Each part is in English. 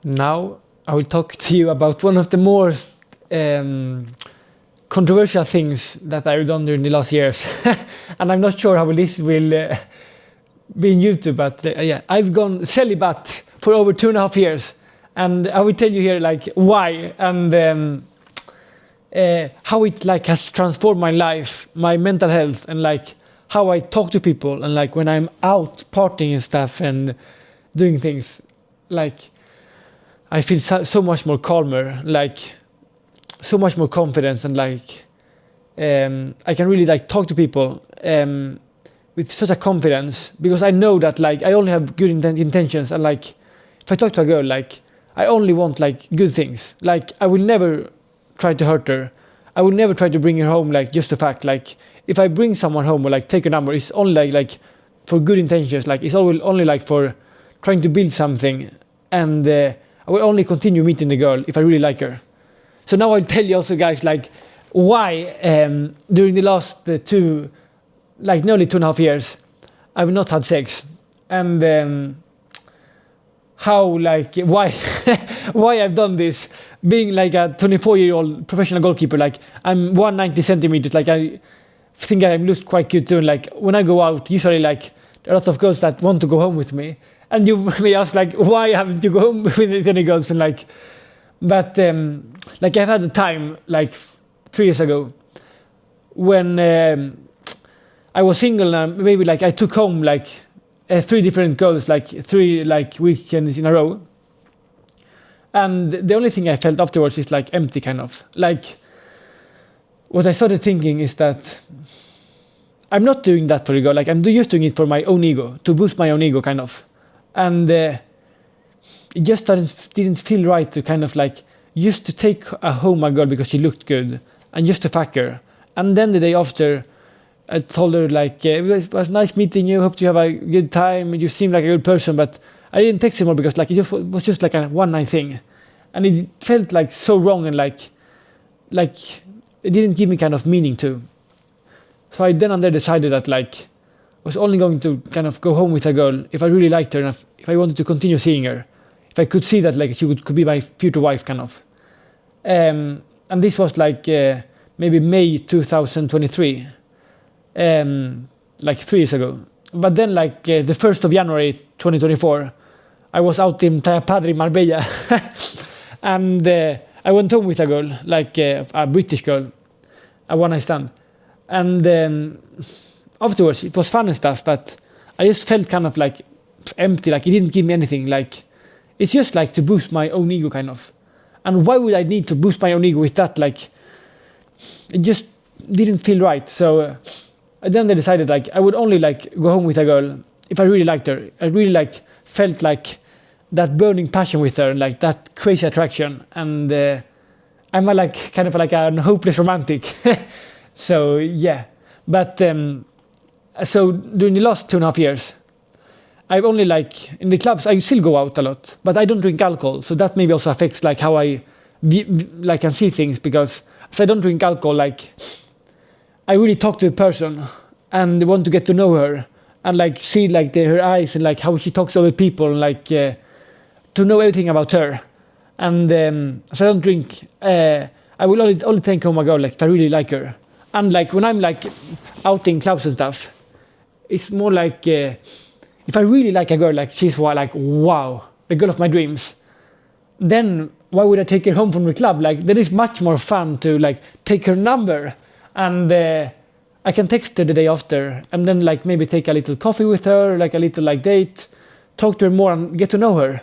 Now I will talk to you about one of the most controversial things that I've done during the last years. And I'm not sure how this will be in YouTube, but yeah, I've gone celibate for over 2.5 years. And I will tell you here like why and how it like has transformed my life, my mental health, and like how I talk to people, and like when I'm out partying and stuff and doing things, like I feel so much more calmer, like so much more confidence, and like I can really like talk to people with such a confidence, because I know that like I only have good intentions, and like if I talk to a girl, like I only want like good things. Like I will never try to hurt her. I will never try to bring her home like just the fact. Like if I bring someone home or like take a number, it's only like for good intentions. Like it's only like for trying to build something, and I will only continue meeting the girl if I really like her. So now I'll tell you also, guys, like why during the last nearly 2.5 years, I've not had sex, and how like why why I've done this. Being like a 24-year-old professional goalkeeper, like I'm 190 centimeters, like I think I look quite good too. And like when I go out, usually like there are lots of girls that want to go home with me, and you may ask like why haven't you go home with any girls? And like, but like I've had a time like 3 years ago when I was single, and maybe like I took home like 3 different girls, like 3 like weekends in a row. And the only thing I felt afterwards is like empty, kind of. Like what I started thinking is that I'm not doing that for a girl. Like I'm just doing it for my own ego, to boost my own ego, kind of. And it just didn't feel right to kind of like just to take home a girl because she looked good and just to fuck her. And then the day after, I told her like it was nice meeting you. Hope you have a good time. You seem like a good person, but I didn't text anymore because like it was just like a one-night thing, and it felt like so wrong, and like it didn't give me kind of meaning to. So I then and there decided that like I was only going to kind of go home with a girl if I really liked her, and if I wanted to continue seeing her, if I could see that like she could be my future wife, kind of. And this was like maybe May 2023, like 3 years ago. But then like the 1st of January 2024, I was out in Playa Padre, Marbella, and I went home with a girl, like a British girl, a one-night stand. And afterwards, it was fun and stuff, but I just felt kind of like empty, like it didn't give me anything. Like it's just like to boost my own ego, kind of. And why would I need to boost my own ego with that? Like it just didn't feel right. So then I decided like I would only like go home with a girl if I really liked her. I really like felt like that burning passion with her, and like that crazy attraction. And I'm a, like kind of like a hopeless romantic. So yeah, but so during the last 2.5 years, I've only like in the clubs I still go out a lot, but I don't drink alcohol. So that maybe also affects like how I like can see things, because as I don't drink alcohol, like I really talk to the person and want to get to know her, and like see like her eyes, and like how she talks to other people, and like to know everything about her. And as I don't drink, I will only take home a girl like if I really like her. And like when I'm like out in clubs and stuff, it's more like if I really like a girl, like she's like wow, the girl of my dreams, then why would I take her home from the club? Like then it's much more fun to like take her number, and I can text her the day after, and then like maybe take a little coffee with her, like a little like date, talk to her more and get to know her.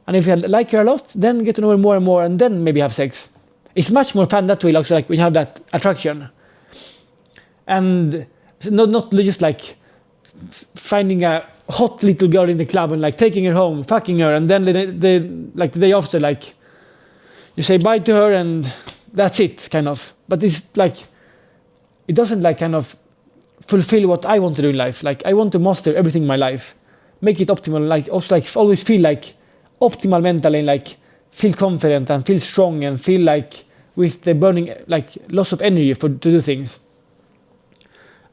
And if I like her a lot, then get to know her more and more, and then maybe have sex. It's much more fun that way, like when you have that attraction. And not just like finding a hot little girl in the club and like taking her home, fucking her, and then the day after, like you say bye to her and that's it, kind of. But it's like it doesn't like kind of fulfill what I want to do in life. Like I want to master everything in my life, make it optimal, like also like always feel like optimal mentally, and like feel confident and feel strong and feel like with the burning like loss of energy to do things.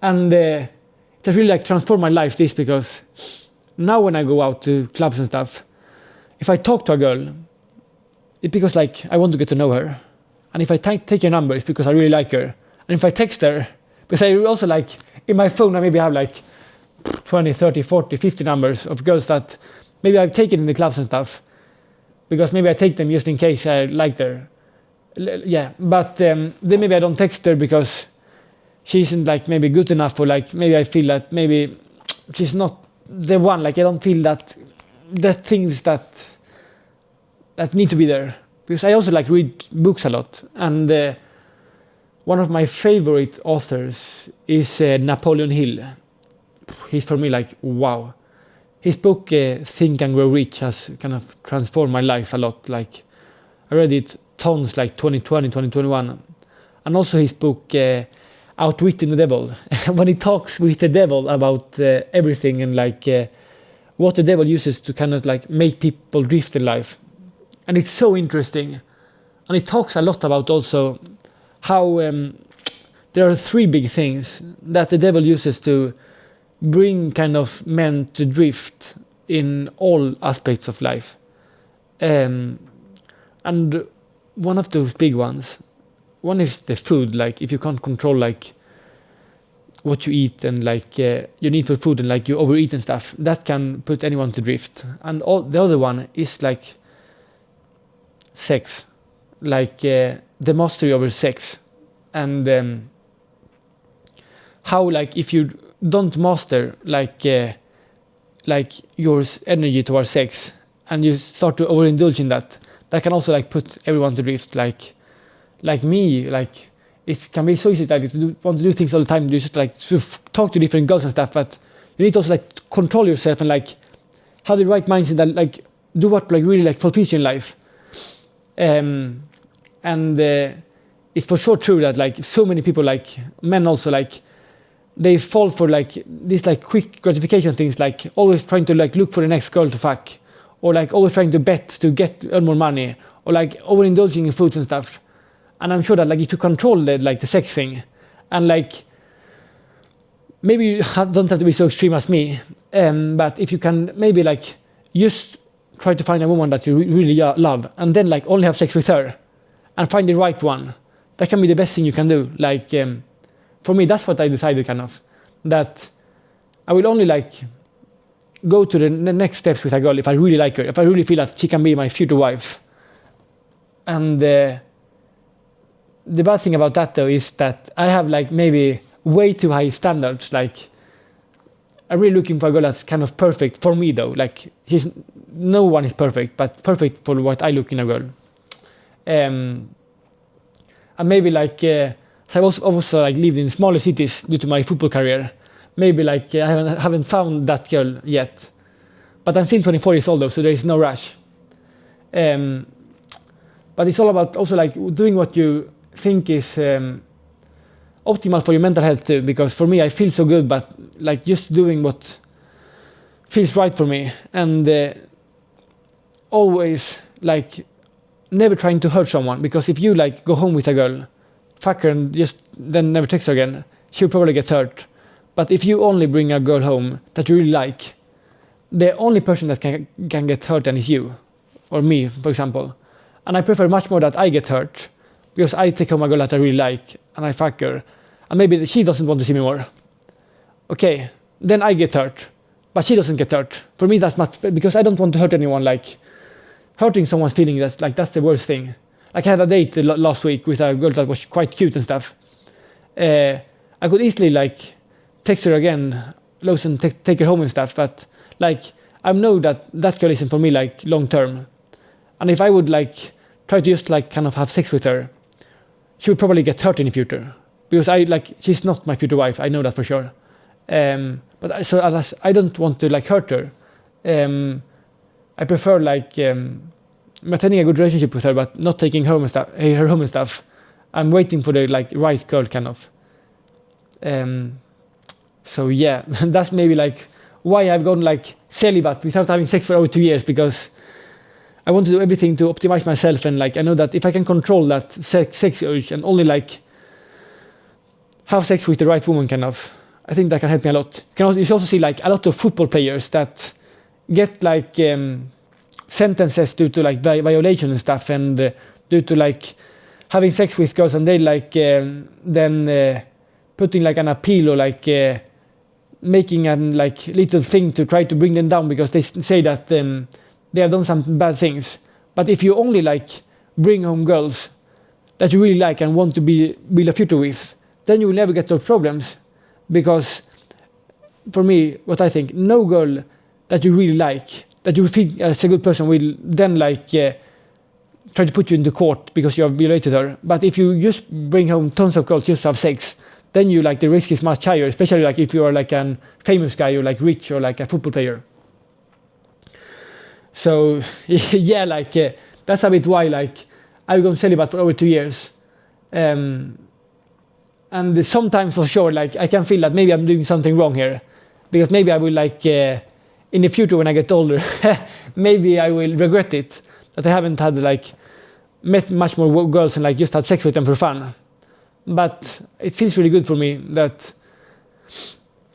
And it has really like transformed my life, this, because now when I go out to clubs and stuff, if I talk to a girl, it's because like I want to get to know her. And if I take her number, it's because I really like her. And if I text her, because I also like, in my phone I maybe have like 20, 30, 40, 50 numbers of girls that maybe I've taken in the clubs and stuff. Because maybe I take them just in case I liked her. Yeah, but then maybe I don't text her because she isn't like maybe good enough, or like maybe I feel that maybe she's not the one. Like I don't feel that the things that need to be there. Because I also like read books a lot, and one of my favorite authors is Napoleon Hill. He's for me like wow. His book Think and Grow Rich has kind of transformed my life a lot. Like I read it tons, like 2020, 2021, and also his book Outwitting the Devil. When he talks with the devil about everything and like what the devil uses to kind of like make people drift in life. And it's so interesting. And it talks a lot about also how there are three big things that the devil uses to bring kind of men to drift in all aspects of life. And one of those big ones, one is the food. Like if you can't control like what you eat and like your need for food and like you overeat and stuff, that can put anyone to drift. And the other one is like sex, like the mastery over sex, and how like if you don't master like your energy towards sex and you start to overindulge in that can also like put everyone to drift. Like me, like it can be so easy like to want to do things all the time. You just like to talk to different girls and stuff, but you need to also like control yourself and like have the right mindset and like do what like really like fulfills you in life. And it's for sure true that like so many people, like men also, like they fall for like these like quick gratification things, like always trying to like look for the next girl to fuck, or like always trying to bet to earn more money, or like overindulging in foods and stuff. And I'm sure that like if you control the sex thing, and like maybe you don't have to be so extreme as me, but if you can maybe like just try to find a woman that you really love, and then like only have sex with her, and find the right one, that can be the best thing you can do. Like for me, that's what I decided kind of, that I will only like go to the next steps with a girl if I really like her, if I really feel that she can be my future wife. And the bad thing about that though is that I have like maybe way too high standards. Like I'm really looking for a girl that's kind of perfect for me though. Like no one is perfect, but perfect for what I look in a girl. And maybe like so I've also like lived in smaller cities due to my football career. Maybe like I haven't found that girl yet, but I'm still 24 years old though, so there is no rush. But it's all about also like doing what you think is optimal for your mental health too. Because for me, I feel so good, but like just doing what feels right for me, and always like never trying to hurt someone. Because if you like go home with a girl, fuck her, and just then never text her again, she'll probably get hurt. But if you only bring a girl home that you really like, the only person that can get hurt then is you, or me, for example. And I prefer much more that I get hurt, because I take home a girl that I really like, and I fuck her, and maybe she doesn't want to see me more. Okay, then I get hurt, but she doesn't get hurt. For me, that's much, because I don't want to hurt anyone. Like hurting someone's feeling, that's the worst thing. Like I had a date last week with a girl that was quite cute and stuff. I could easily like text her again, and take her home and stuff, but like I know that girl isn't for me like long term. And if I would like try to just like kind of have sex with her, she would probably get hurt in the future, because she's not my future wife. I know that for sure. But as I don't want to like hurt her, I prefer like maintaining a good relationship with her, but not taking her home and stuff. I'm waiting for the like right girl kind of. So yeah, that's maybe like why I've gone like celibate without having sex for over 2 years, because I want to do everything to optimize myself, and like I know that if I can control that sex urge and only like have sex with the right woman kind of, I think that can help me a lot. You should also see like a lot of football players that get like sentences due to like violation and stuff, and due to like having sex with girls, and they like then putting like an appeal or like making a like little thing to try to bring them down because they say that they have done some bad things. But if you only like bring home girls that you really like and want to build a future with, then you will never get those problems. Because for me, what I think, no girl that you really like, that you think as a good person, will then like try to put you into court because you have violated her. But if you just bring home tons of girls just to have sex, then you like the risk is much higher, especially like if you are like a famous guy or like rich or like a football player. So yeah, like that's a bit why like I've gone celibate for over 2 years. And sometimes for sure, like I can feel that maybe I'm doing something wrong here, because maybe I will like in the future when I get older, maybe I will regret it that I haven't had like met much more girls and like just had sex with them for fun. But it feels really good for me that,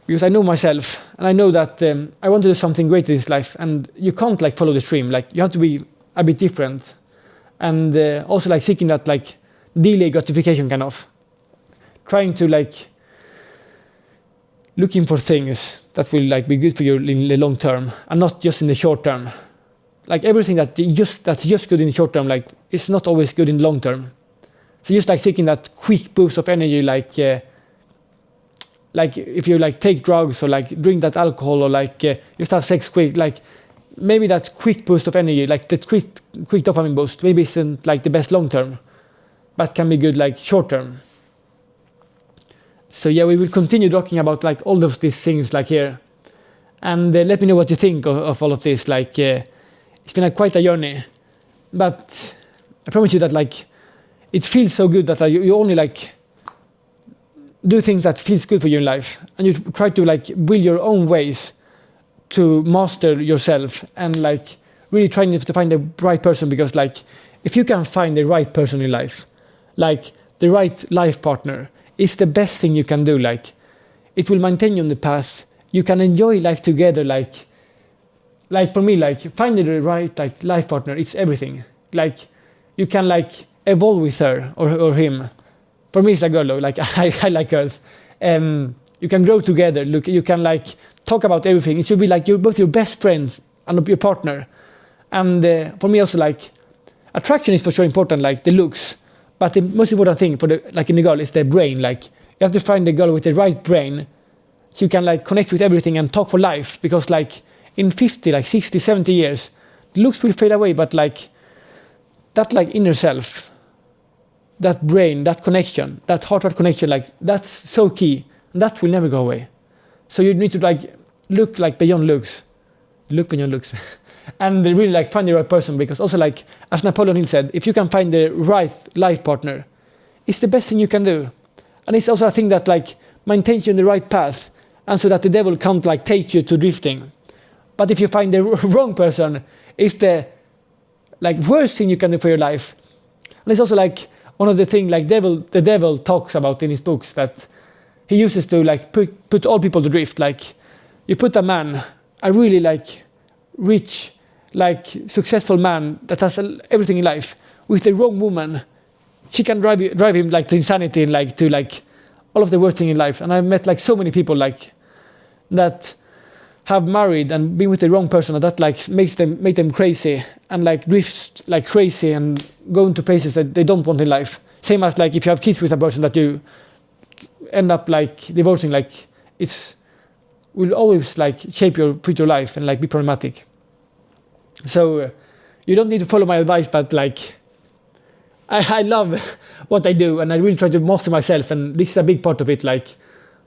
because I know myself and I know that I want to do something great in this life, and you can't like follow the stream. Like you have to be a bit different, and also like seeking that like delay gratification kind of, trying to like looking for things that will like be good for you in the long term and not just in the short term. Like everything that's just good in the short term, like it's not always good in the long term. So just like seeking that quick boost of energy, like if you like take drugs or like drink that alcohol or like just have sex quick, like maybe that quick boost of energy, like that quick dopamine boost, maybe isn't like the best long term, but can be good like short term. So yeah, we will continue talking about like all of these things like here, and let me know what you think of all of this. Like it's been quite a journey, but I promise you that like it feels so good that you only like do things that feels good for you in life, and you try to like build your own ways to master yourself and like really trying to find the right person. Because like if you can find the right person in life, like the right life partner, is the best thing you can do. Like it will maintain you on the path. You can enjoy life together. Like for me, like finding the right like life partner, it's everything. Like you can like evolve with her or him. For me, it's a girl though. Like I like girls. You can grow together. Look, you can like talk about everything. It should be like you're both your best friends and your partner. And for me also, like attraction is for sure important, like the looks. But the most important thing for the like in the girl is the brain. Like you have to find the girl with the right brain, so you can like connect with everything and talk for life. Because like in 50, like 60, 70 years, the looks will fade away, but like that like inner self, that brain, that connection, that heart-heart connection, like that's so key. And that will never go away. So you need to like look like beyond looks, look beyond looks, and really like find the right person. Because also like as Napoleon Hill said, if you can find the right life partner, it's the best thing you can do. And it's also a thing that like maintains you in the right path, and so that the devil can't like take you to drifting. But if you find the wrong person, it's the like worst thing you can do for your life. And it's also like one of the things like the devil talks about in his books, that he uses to like put all people to drift. Like you put a man, a really like rich, like successful man that has everything in life, with the wrong woman, she can drive him like to insanity and like to like all of the worst thing in life. And I've met like so many people like that have married and been with the wrong person, and that like make them crazy and like drift like crazy and go into places that they don't want in life. Same as like if you have kids with a person that you end up like divorcing, like it's will always like shape your future life and like be problematic. So you don't need to follow my advice, but like I love what I do, and I really try to master myself, and this is a big part of it, like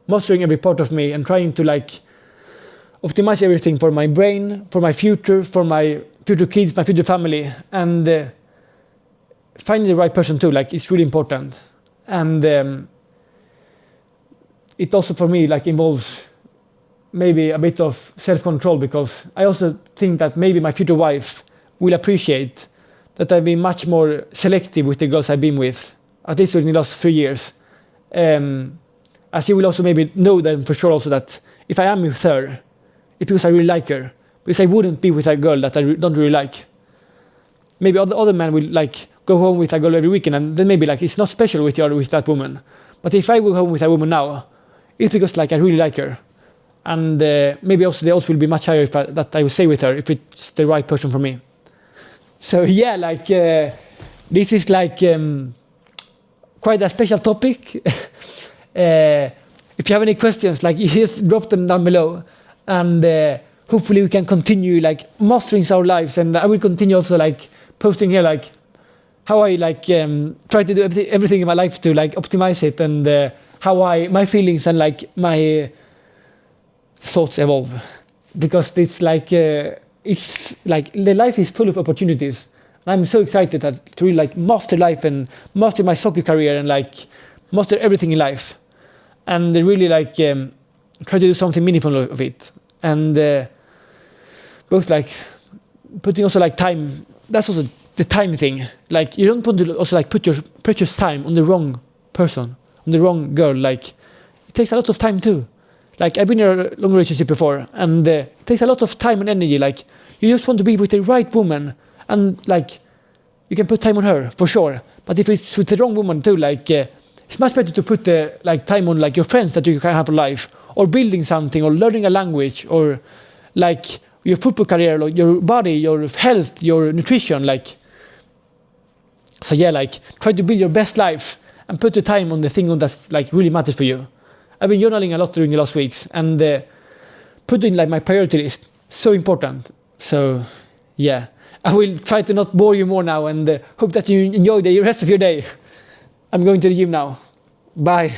mastering every part of me and trying to like optimize everything for my brain, for my future kids, my future family, and finding the right person too. Like it's really important, and it also for me like involves maybe a bit of self-control, because I also think that maybe my future wife will appreciate that I've been much more selective with the girls I've been with, at least in the last 3 years. As she will also maybe know then for sure also that if I am with her, it's because I really like her. Because I wouldn't be with a girl that I don't really like. maybe other men will like go home with a girl every weekend, and then maybe like it's not special with that woman. But if I go home with a woman now, it's because like I really like her, and maybe also the odds will be much higher that I will stay with her if it's the right person for me. So yeah, like this is like quite a special topic. If you have any questions, like you just drop them down below, and hopefully we can continue like mastering our lives. And I will continue also like posting here like how I like try to do everything in my life to like optimize it, and how my feelings and like my thoughts evolve, because it's like the life is full of opportunities. And I'm so excited to really like master life and master my soccer career and like master everything in life, and really like try to do something meaningful of it. And both like putting also like time. That's also the time thing. Like you don't want to also like put your precious time on the wrong person, on the wrong girl. Like it takes a lot of time too. Like I've been in a long relationship before, and it takes a lot of time and energy. Like you just want to be with the right woman, and like you can put time on her for sure. But if it's with the wrong woman too, like it's much better to put the like time on like your friends that you can have for life, or building something, or learning a language, or like your football career, or your body, your health, your nutrition. Like so yeah, like try to build your best life and put the time on the thing that's like really matters for you. I've been journaling a lot during the last weeks, and putting like my priority list, so important. So yeah, I will try to not bore you more now, and hope that you enjoy the rest of your day. I'm going to the gym now. Bye.